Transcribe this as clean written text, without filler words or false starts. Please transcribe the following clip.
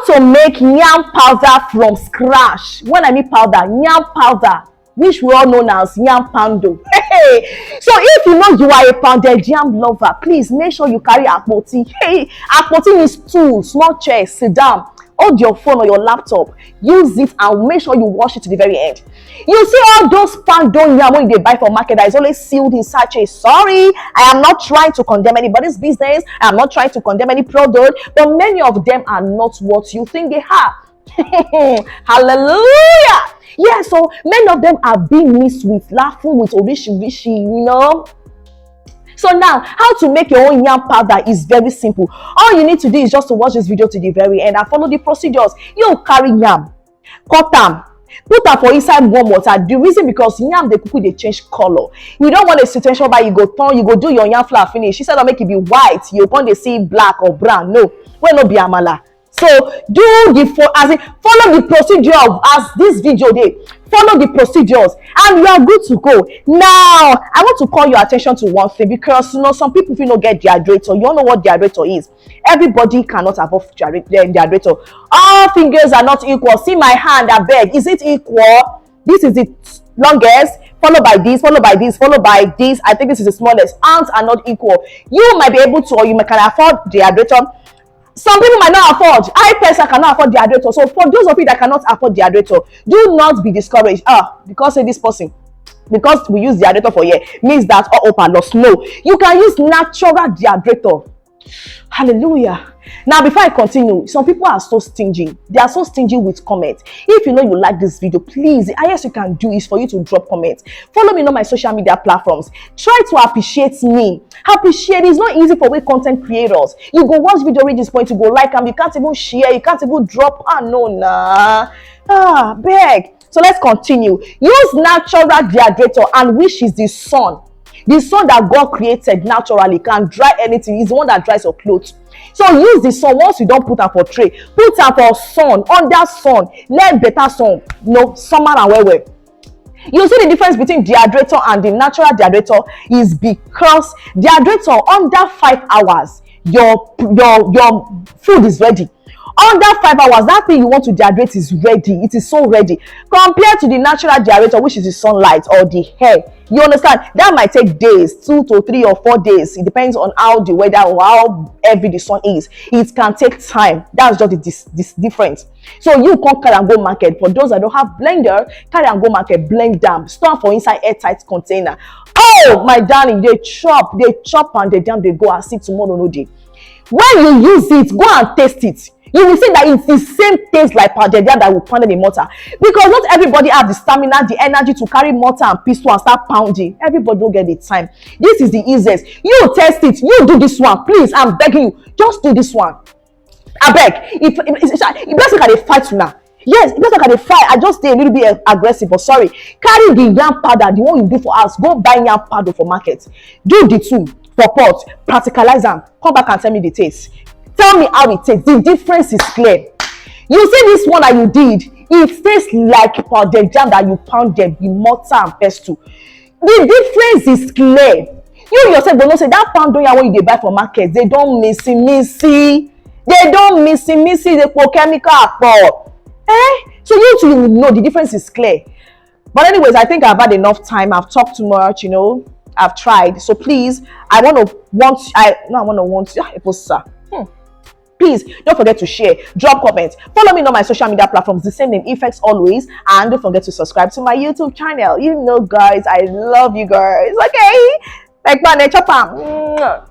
to make yam powder from scratch. When I mean powder, yam powder, which we all know as yam pando. Hey, so if you know you are a pounded yam lover, please make sure you carry akpoti. Hey, akpoti is tools, not chairs. Sit down, hold your phone or your laptop, use it and make sure you wash it to the very end. You see all those pando yam when they buy for market that is always sealed in sachet. Sorry, I am not trying to condemn anybody's business. I am not trying to condemn any product, but many of them are not what you think they are. Hallelujah. Yeah, so many of them are being mixed with laughing with orishi, you know. So now, how to make your own yam powder is very simple. All you need to do is just to watch this video to the very end and follow the procedures. You carry yam, cut them, put them for inside warm water. The reason because yam they quickly they change color. You don't want a situation where you go turn, you go do your yam flour finish. Instead of make it be white, you can't see black or brown. No, we no be amala. So do follow the procedure as this video dey. Follow the procedures and you are good to go. Now I want to call your attention to one thing, because you know some people if you don't get dehydrator, you don't know what dehydrator is. Everybody cannot afford dehydrator. All fingers are not equal. See my hand, I beg, is it equal? This is the longest, followed by this, followed by this, followed by this. I think this is the smallest. Hands are not equal. You might be able to, or you can afford dehydrator. Some people might not afford. I personally cannot afford dehydrator. So for those of you that cannot afford dehydrator, do not be discouraged. Because of this person, because we use dehydrator for year, means that all open loss. No, you can use natural dehydrator. Hallelujah. Now before I continue, some people are so stingy. They are so stingy with comments. If you know you like this video, please, the highest you can do is for you to drop comments. Follow me on my social media platforms. Try to appreciate me. Appreciate. It's not easy for we content creators. You go watch video, reach this point, you go like them, you can't even share, you can't even drop. Beg. So let's continue. Use natural dehydrator, and which is the sun. The sun that God created naturally can dry anything. It's the one that dries your clothes. So use the sun. Once you don't put them for tray, put them for sun, under sun. Let better sun. No, summer and well. You see the difference between dehydrator and the natural dehydrator is because dehydrator under 5 hours, your food is ready. Under 5 hours, that thing you want to dehydrate is ready. It is so ready. Compared to the natural dehydrator, which is the sunlight or the hair. You understand? That might take days, 2 to 3 or 4 days. It depends on how the weather or how heavy the sun is. It can take time. That's just this difference. So you can carry and go market. For those that don't have blender, carry and go market, blend them, store for inside airtight container. Oh my darling, they chop and they go and see tomorrow no day. When you use it, go and taste it. You will see that it's the same taste like pounded yam that will pound in a mortar. Because not everybody have the stamina, the energy to carry mortar and pestle and start pounding. Everybody don't get the time. This is the easiest. You test it. You do this one. Please, I'm begging you. Just do this one. I beg. It doesn't look at a fight now. Yes, it doesn't look at a fight. I just stay a little bit aggressive, but sorry. Carry the yam powder, the one you do for us. Go buy yam powder for market. Do the two for pot. Practicalize them. Come back and tell me the taste. Tell me how it tastes. The difference is clear. You see this one that you did, it tastes like pounded jam that you pounded with mortar and pestle. The difference is clear. You yourself don't know say that pound yam when you buy for market, they don't missy. They don't missy. They put chemical for. So you two will know the difference is clear. But anyways, I think I've had enough time. I've talked too much, you know. I've tried. So please, please don't forget to share, drop comments, follow me on my social media platforms, the same name, Efexalways, and don't forget to subscribe to my YouTube channel. You know, guys, I love you guys. Okay, like my nature palm.